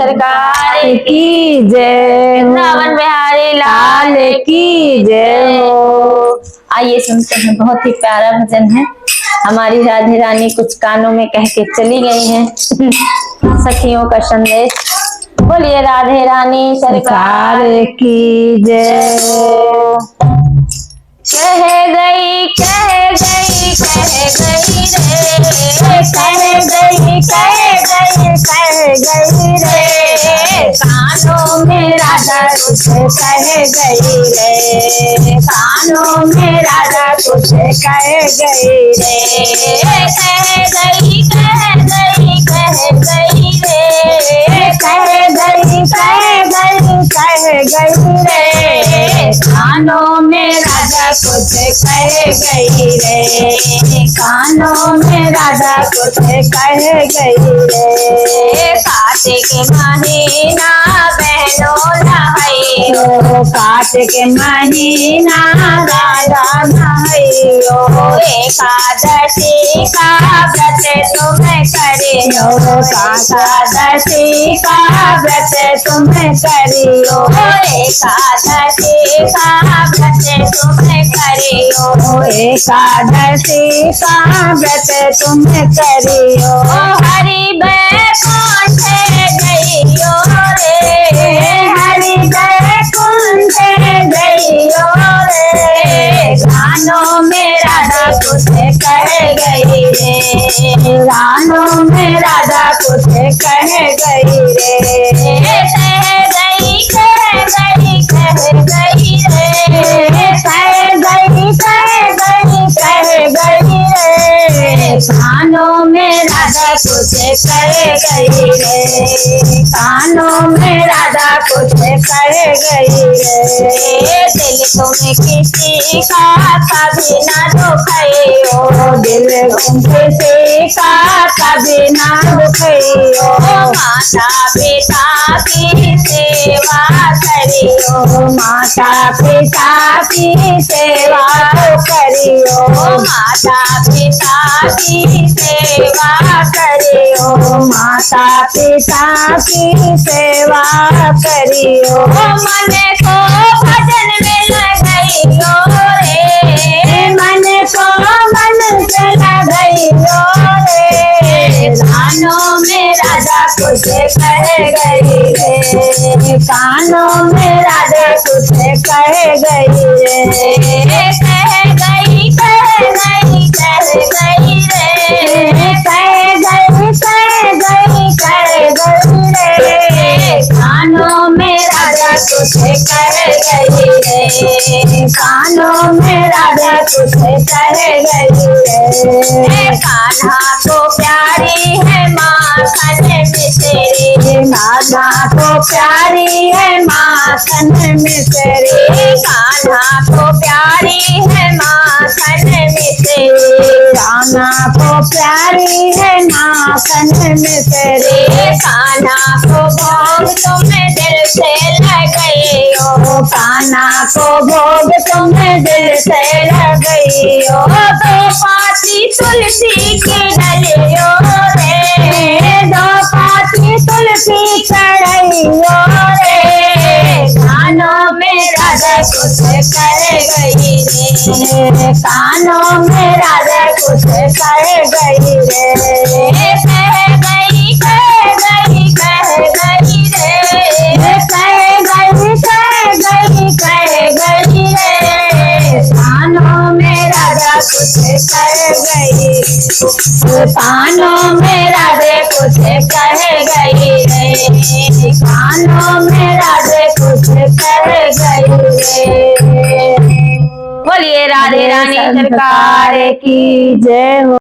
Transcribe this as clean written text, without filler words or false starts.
सरकार की जय, वृंदावन बिहारी लाल की जय हो। आइए सुनते हैं, बहुत ही प्यारा भजन है। हमारी राधे रानी कुछ कानों में कह के चली गई हैं सखियों का संदेश। बोलिए राधे रानी सरकार की जय हो। कह गई कह गई कह गई रे, कह गई कह गई कह गई रे, कानों में राधा कुछ कह गई रे, कानों में राधा कुछ कह गई रे, कह गई कह गई कह गई रे, कह गई कह गई कह गई रे, कानों में राधा कुछ कह गई रे, कानों में राधा कुछ कह गई रे, कार्तिक के महीना बहनों नहाइयो, कार्तिक के महीना राधा नहाइयो, एकादशी का व्रत तुम करियो, एकादशी का व्रत तुम करियो, एकादशी का व्रत तुम करियो, एकादशी का व्रत तुम करियो, हरि बैकुंठ गइयो रे, हरि बैकुंठ गइयो रे, कानों में राधा कुछ कह गई रे, कानों में राधा कुछ कह गई रे, कह गई कह गई कह गई रे, कह गई कह गई कह गई रे, कानों में राधा कुछ कह गई रे, कानों में राधा कुछ कह गई रे, दिल तुम किसी का कभी ना दुखाइयो, दिल तुम किसी का कभी ना दुखाइयो, माता पिता की सेवा करियो, माता पिता की सेवा करियो, माता पिता की सेवा करियो, माता पिता की सेवा करियो, मन को भजन में लगाइयो रे, मन को मन से लगाइयो रे, कानों में राधा कुछ कह गई रे, कानों में राधा कुछ कह गई रे, कह गई कह गई कह गई रे, कह गई कह गई कह गई रे, कानों में राधा कुछ कह गई रे, कानों में राधा कुछ कह गई रे, कान्हा को प्यारी है माखन मिश्री, राधा को प्यारी है माखन मिश्री, कान्हा को प्यारी है माखन मिश्री, कान्हा को प्यारी है माखन मिश्री, कान्हा को भोग तुम्हें दिल से लगाइयो, कान्हा को भोग तुम्हें दिल से लगाइयो, तो पाती तुलसी की डलियो रे, दो पाती तुलसी चढ़ाइयो रे, कानों में राधा कुछ कह गई रे, कानों में राधा कुछ कह गई रे, कह गई कह गई कह गई रे, कह गई कह गई कह गई रे, कानों में राधा कुछ कह गई, कानों में राधे कुछ कह गई रे, कानों में राधे कुछ कह गई रे। बोलिए राधे रानी सरकार की जय हो।